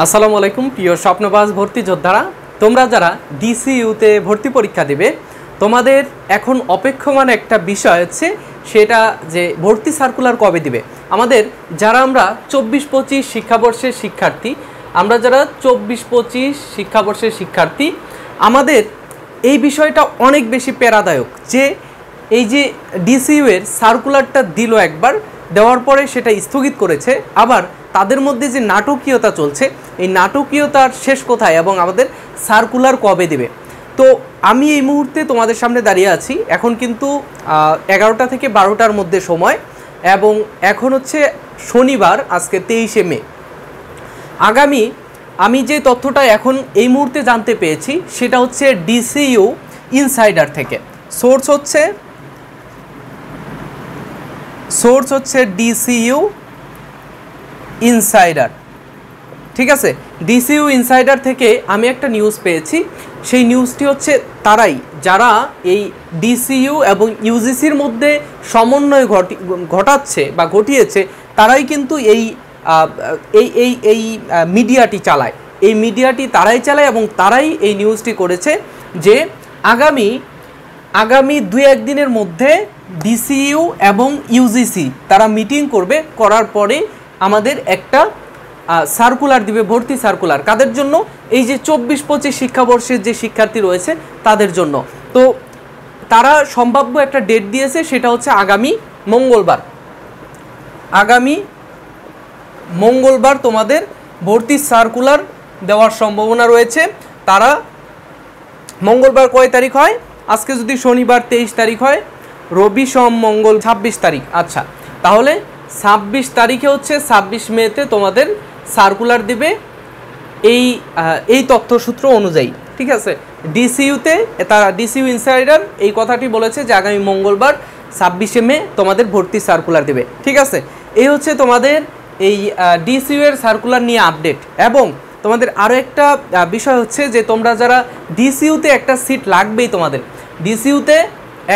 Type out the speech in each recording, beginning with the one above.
আসসালামু আলাইকুম প্রিয় স্বপ্নবাজ ভর্তি যোদ্ধারা, তোমরা যারা ডিসিইউতে ভর্তি পরীক্ষা দেবে তোমাদের এখন অপেক্ষমান একটা বিষয় হচ্ছে সেটা যে ভর্তি সার্কুলার কবে দিবে। আমাদের যারা আমরা 24-25 শিক্ষাবর্ষের শিক্ষার্থী, আমরা যারা 24-25 শিক্ষাবর্ষের শিক্ষার্থী, আমাদের এই বিষয়টা অনেক বেশি প্যারাদায়ক যে এই যে ডিসিইউ এর সার্কুলারটা দিল একবার, দেওয়ার পরে সেটা স্থগিত করেছে, আবার তাদের মধ্যে যে নাটকীয়তা চলছে এই নাটকীয়তার শেষ কোথায় এবং আমাদের সার্কুলার কবে দেবে। তো আমি এই মুহূর্তে তোমাদের সামনে দাঁড়িয়ে আছি, এখন কিন্তু 11টা থেকে 12টার মধ্যে সময় এবং এখন হচ্ছে শনিবার, আজকে 23শে মে। আগামী আমি যে তথ্যটা এখন এই মুহূর্তে জানতে পেয়েছি সেটা হচ্ছে ডিসিইউ ইনসাইডার থেকে। সোর্স হচ্ছে ডিসিইউ ইনসাইডার, ঠিক আছে। ডিসিইউ ইনসাইডার থেকে আমি একটা নিউজ পেয়েছি, সেই নিউজটি হচ্ছে তারাই যারা এই ডিসিইউ এবং ইউজিসির মধ্যে সমন্বয় ঘটাচ্ছে বা ঘটিয়েছে, তারাই কিন্তু এই মিডিয়াটি চালায়, এই মিডিয়াটি তারাই চালায় এবং তারাই এই নিউজটি করেছে যে আগামী 2-1 দিনের মধ্যে ডিসিইউ এবং ইউজিসি তারা মিটিং করবে, করার পরে আমাদের একটা সার্কুলার দিবে, ভর্তি সার্কুলার। কাদের জন্য? এই যে 24-25 শিক্ষাবর্ষের যে শিক্ষার্থী রয়েছে তাদের জন্য। তো তারা সম্ভাব্য একটা ডেট দিয়েছে, সেটা হচ্ছে আগামী মঙ্গলবার তোমাদের ভর্তি সার্কুলার দেওয়ার সম্ভাবনা রয়েছে। তারা মঙ্গলবার কয় তারিখ হয়? আজকে যদি শনিবার 23 তারিখ হয়, রবি সোম মঙ্গল 26 তারিখ। আচ্ছা, তাহলে 26 তারিখে হচ্ছে 26 মেতে তোমাদের সার্কুলার দিবে এই তথ্যসূত্র অনুযায়ী, ঠিক আছে। ডিসিইউতে তারা ডিসিইউ ইনসাইডার এই কথাটি বলেছে যে আগামী মঙ্গলবার 26শে মে তোমাদের ভর্তি সার্কুলার দেবে, ঠিক আছে। এই হচ্ছে তোমাদের এই ডিসিইউ এর সার্কুলার নিয়ে আপডেট। এবং তোমাদের আরও একটা বিষয় হচ্ছে যে তোমরা যারা ডিসিইউতে একটা সিট লাগবেই, তোমাদের ডিসিইউতে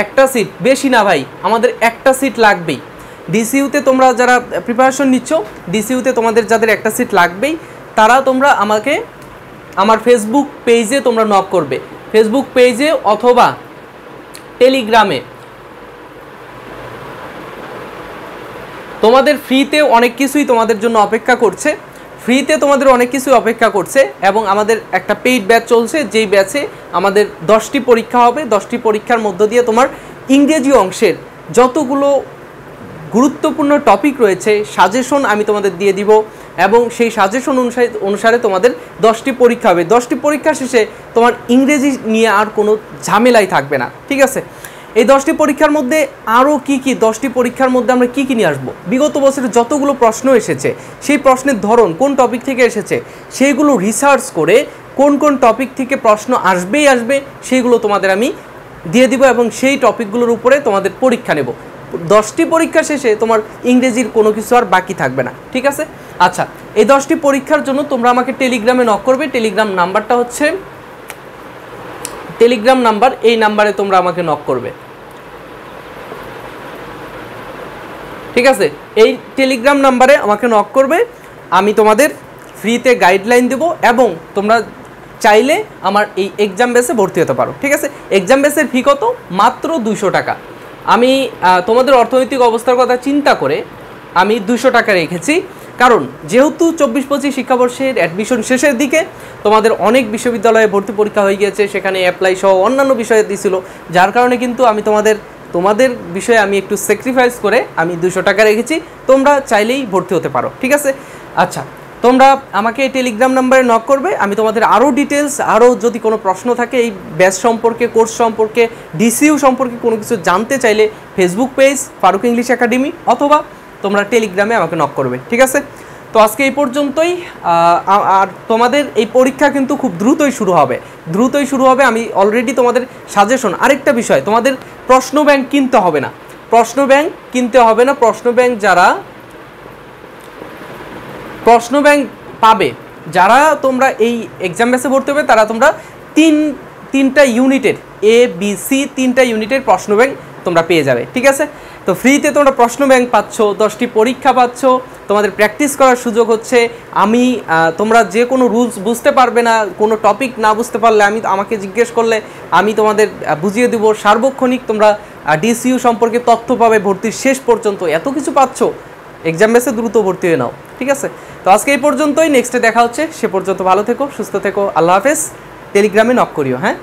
একটা সিট, বেশি না ভাই, আমাদের একটা সিট লাগবেই। ডিসিইউতে তোমরা যারা প্রিপারেশন নিচ্ছ, ডিসিইউতে তোমাদের যাদের একটা সিট লাগবেই, তারা তোমরা আমাকে আমার ফেসবুক পেজে তোমরা নক করবে, ফেসবুক পেজে অথবা টেলিগ্রামে। তোমাদের ফ্রিতে অনেক কিছুই তোমাদের জন্য অপেক্ষা করছে, এবং আমাদের একটা পেইড ব্যাচ চলছে, যেই ব্যাচে আমাদের 10টি পরীক্ষা হবে। 10টি পরীক্ষার মধ্য দিয়ে তোমার ইংরেজি অংশের যতগুলো গুরুত্বপূর্ণ টপিক রয়েছে সাজেশন আমি তোমাদের দিয়ে দিব, এবং সেই সাজেশন অনুসারে তোমাদের 10টি পরীক্ষা হবে। 10টি পরীক্ষা শেষে তোমার ইংরেজি নিয়ে আর কোনো ঝামেলাই থাকবে না, ঠিক আছে। এই 10টি পরীক্ষার মধ্যে আরও কি 10টি পরীক্ষার মধ্যে আমরা কি নিয়ে আসবো, বিগত বছরে যতগুলো প্রশ্ন এসেছে সেই প্রশ্নের ধরন কোন টপিক থেকে এসেছে সেইগুলো রিসার্চ করে কোন টপিক থেকে প্রশ্ন আসবে সেইগুলো তোমাদের আমি দিয়ে দিব, এবং সেই টপিকগুলোর উপরে তোমাদের পরীক্ষা নেব। 10টি পরীক্ষা শেষে তোমার ইংরেজির কোনো কিছু আর বাকি থাকবে না, ঠিক আছে। আচ্ছা, এই 10টি পরীক্ষার জন্য তোমরা আমাকে টেলিগ্রামে নক করবে। টেলিগ্রাম নাম্বারটা হচ্ছে এই নাম্বারে তোমরা আমাকে নক করবে, ঠিক আছে। এই টেলিগ্রাম নাম্বারে আমাকে নক করবে, আমি তোমাদের ফ্রিতে গাইডলাইন দেব, এবং তোমরা চাইলে আমার এই এক্সাম বেসে ভর্তি হতে পারো, ঠিক আছে। এক্সাম বেসের ফি কত? মাত্র 200 টাকা। আমি তোমাদের অর্থনৈতিক অবস্থার কথা চিন্তা করে আমি 200 টাকা রেখেছি, কারণ যেহেতু 24-25 শিক্ষাবর্ষের অ্যাডমিশন শেষের দিকে তোমাদের অনেক বিশ্ববিদ্যালয়ে ভর্তি পরীক্ষা হয়ে গিয়েছে, সেখানে অ্যাপ্লাই সহ অন্যান্য বিষয় দিয়েছিল, যার কারণে কিন্তু আমি তোমাদের বিষয়ে আমি একটু স্যাক্রিফাইস করে আমি 200 টাকা রেখেছি। তোমরা চাইলেই ভর্তি হতে পারো, ঠিক আছে। আচ্ছা, তোমরা আমাকে এই টেলিগ্রাম নাম্বারে নক করবে, আমি তোমাদের আরও ডিটেলস, আরও যদি কোনো প্রশ্ন থাকে এই ব্যাচ সম্পর্কে, কোর্স সম্পর্কে, ডিসিইউ সম্পর্কে কোনো কিছু জানতে চাইলে Facebook page Farooq English academy অথবা তোমরা টেলিগ্রামে আমাকে নক করবে, ঠিক আছে। তো আজকে এই পর্যন্তই। আর তোমাদের এই পরীক্ষা কিন্তু খুব দ্রুতই শুরু হবে। আমি অলরেডি তোমাদের সাজেশন, আরেকটা বিষয়, তোমাদের প্রশ্ন ব্যাংক কিনতে হবে না। প্রশ্ন ব্যাংক যারা প্রশ্ন ব্যাংক পাবে, যারা তোমরা এই এক্সাম বেসে ভর্তি হবে, তারা তোমরা তিনটা ইউনিটের ABC 3টা ইউনিটের প্রশ্ন ব্যাংক তোমরা পেয়ে যাবে, ঠিক আছে। তো তো ফ্রিতে তোমরা প্রশ্ন ব্যাংক পাচ্ছ, 10টি পরীক্ষা পাচ্ছ, তোমাদের প্র্যাকটিস করার সুযোগ হচ্ছে। আমি তোমরা যে কোনো রুলস বুঝতে পারবে না, কোনো টপিক না বুঝতে পারলে আমাকে জিজ্ঞেস করলে আমি তোমাদের বুঝিয়ে দেবো। সার্বক্ষণিক তোমরা ডিসিইউ সম্পর্কে তথ্য পাবে ভর্তির শেষ পর্যন্ত। এত কিছু পাচ্ছ, এক্সাম বেসে দ্রুত ভর্তি হয়ে নাও, ঠিক আছে? তো আজকে এই পর্যন্তই, নেক্সটে দেখা হচ্ছে। সে পর্যন্ত ভালো থেকো, সুস্থ থেকো, আল্লাহ হাফেজ। টেলিগ্রামে নক করিও, হ্যাঁ।